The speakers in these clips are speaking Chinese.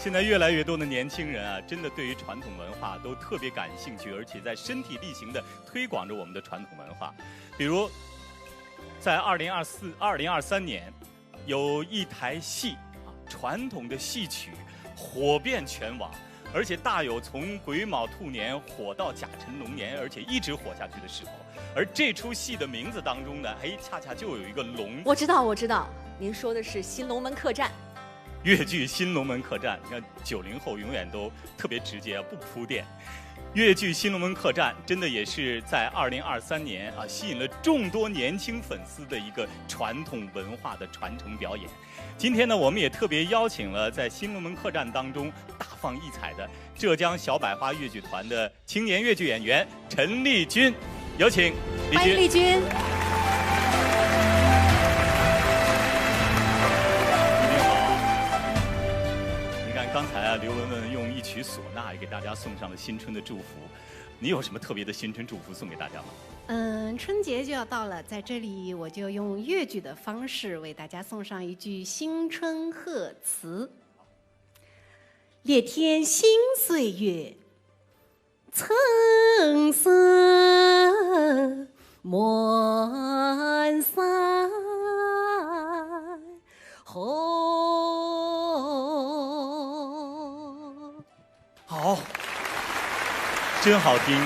现在越来越多的年轻人啊，真的对于传统文化都特别感兴趣，而且在身体力行地推广着我们的传统文化。比如，在2023年，有一台戏啊，传统的戏曲火遍全网，而且大有从癸卯兔年火到甲辰龙年，而且一直火下去的时候。而这出戏的名字当中呢，恰恰就有一个龙。我知道，您说的是《新龙门客栈》。粤剧《新龙门客栈》，你看90后永远都特别直接，不铺垫。粤剧《新龙门客栈》真的也是在2023年啊，吸引了众多年轻粉丝的一个传统文化的传承表演。今天呢，我们也特别邀请了在《新龙门客栈》当中大放异彩的浙江小百花粤剧团的青年粤剧演员陈丽君，有请丽君。欢迎丽君。刚才啊，刘雯雯用一曲唢呐也给大家送上了新春的祝福。你有什么特别的新春祝福送给大家吗？春节就要到了，在这里我就用粤剧的方式为大家送上一句新春贺词：烈天新岁月，春色满山红。好，真好听。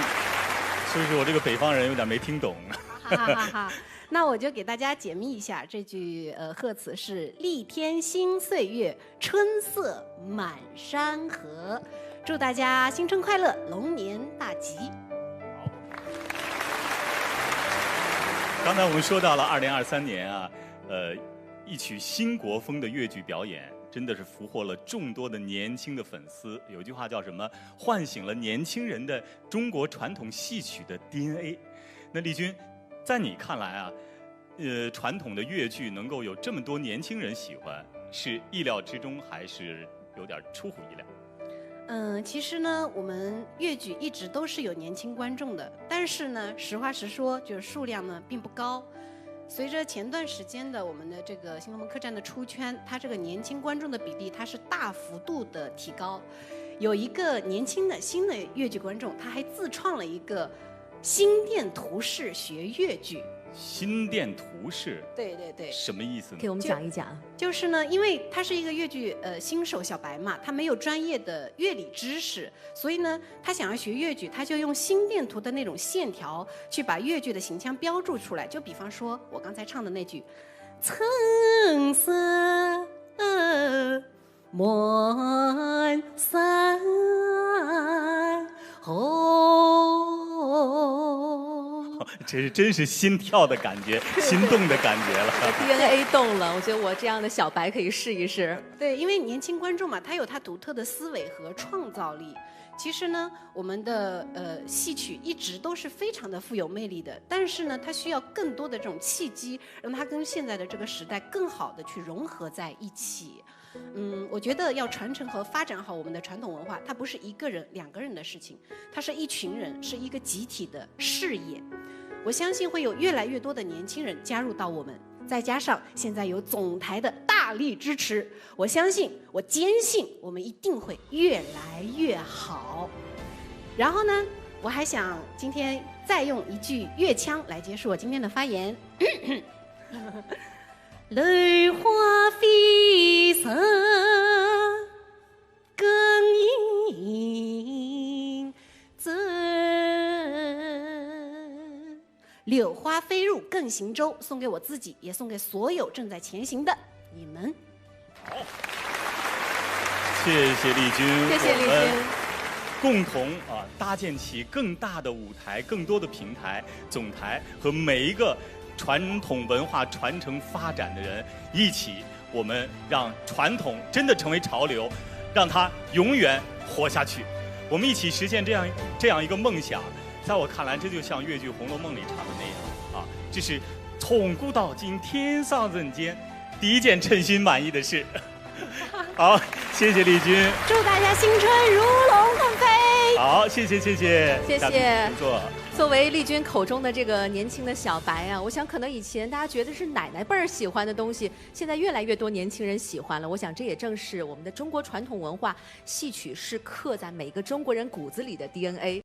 所以说我这个北方人有点没听懂。哈哈哈哈！那我就给大家解密一下，这句贺词是“力添新岁月，春色满山河”。祝大家新春快乐，龙年大吉。好。刚才我们说到了2023年啊，一曲新国风的粤剧表演。真的是俘获了众多的年轻的粉丝。有句话叫什么？唤醒了年轻人的中国传统戏曲的 DNA。那丽君，在你看来啊，传统的粤剧能够有这么多年轻人喜欢，是意料之中，还是有点出乎意料？其实呢，我们粤剧一直都是有年轻观众的，但是呢，实话实说，就是数量呢并不高。随着前段时间的我们的这个新龙门客栈的出圈，它这个年轻观众的比例它是大幅度的提高。有一个年轻的新的粤剧观众，他还自创了一个心电图式学粤剧。心电图式？对对对。什么意思呢？给我们讲一讲。就是呢，因为他是一个粤剧新手小白嘛，他没有专业的乐理知识，所以呢，他想要学粤剧，他就用心电图的那种线条去把粤剧的形象标注出来。就比方说我刚才唱的那句“春色满山红”。这真是心跳的感觉，心动的感觉了。DNA 动了，我觉得我这样的小白可以试一试。对，因为年轻观众嘛，他有他独特的思维和创造力。其实呢，我们的戏曲一直都是非常的富有魅力的，但是呢，它需要更多的这种契机，让它跟现在的这个时代更好的去融合在一起。我觉得要传承和发展好我们的传统文化，它不是一个人、两个人的事情，它是一群人，是一个集体的事业。我相信会有越来越多的年轻人加入到我们，再加上现在有总台的大力支持，我相信，我坚信我们一定会越来越好。然后呢，我还想今天再用一句粤腔来结束我今天的发言。泪花飞色更映真，柳花飞入更行舟，送给我自己，也送给所有正在前行的你们。好，谢谢丽君，谢谢丽君。共同搭建起更大的舞台、更多的平台、总台和每一个传统文化传承发展的人一起，我们让传统真的成为潮流，让它永远活下去。我们一起实现这样一个梦想。在我看来，这就像粤剧《红楼梦》里唱的那样啊，这是从古到今天上人间第一件称心满意的事。好，谢谢丽君，祝大家新春如龙腾飞。好，谢谢谢谢，谢谢嘉宾请坐。作为丽君口中的这个年轻的小白啊，我想可能以前大家觉得是奶奶辈儿喜欢的东西，现在越来越多年轻人喜欢了。我想这也正是我们的中国传统文化，戏曲是刻在每个中国人骨子里的 DNA。